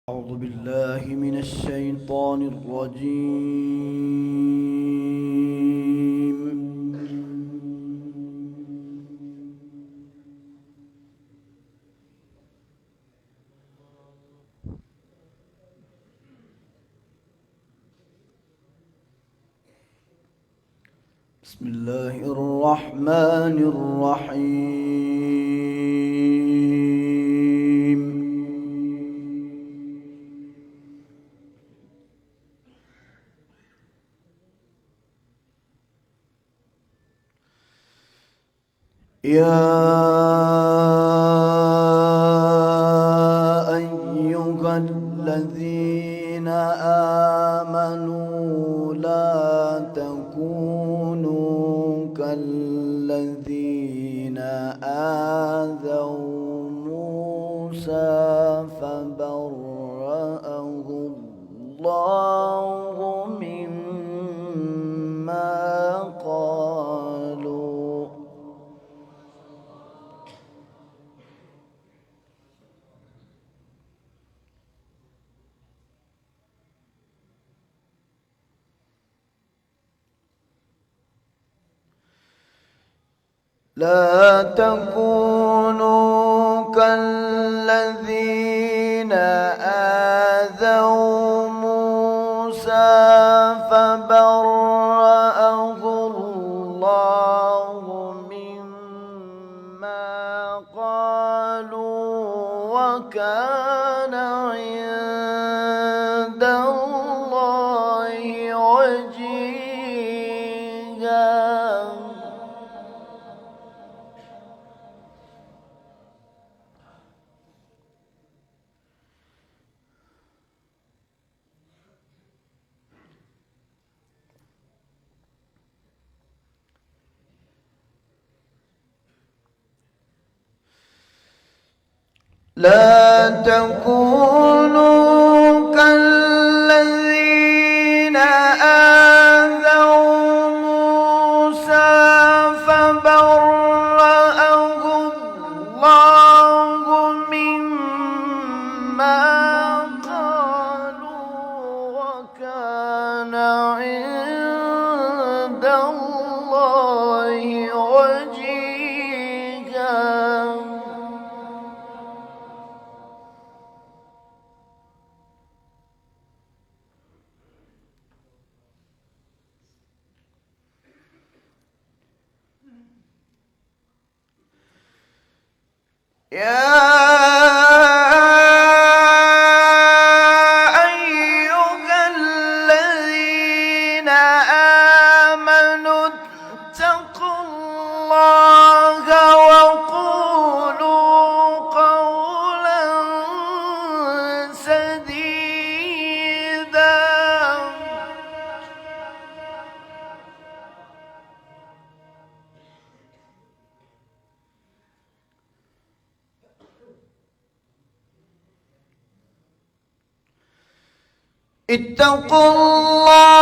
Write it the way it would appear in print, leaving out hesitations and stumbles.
أعوذ بالله من الشيطان الرجيم. بسم الله الرحمن الرحيم. يا أيها الذين آمنوا لا تكونوا كالذين آذوا موسى فبرأه الله مما قالوا. لا تكونوا كالذين آذوا موسى فبرأه الله مما قالوا وكان عند الله وجيها. لا تكونوا كالذين آذوا موسى فبرأه الله مما قالوا وكان عند الله وجيها. يا أيها الذين آمنوا اتقوا الله وقولوا قولا سديدا. اتقوا الله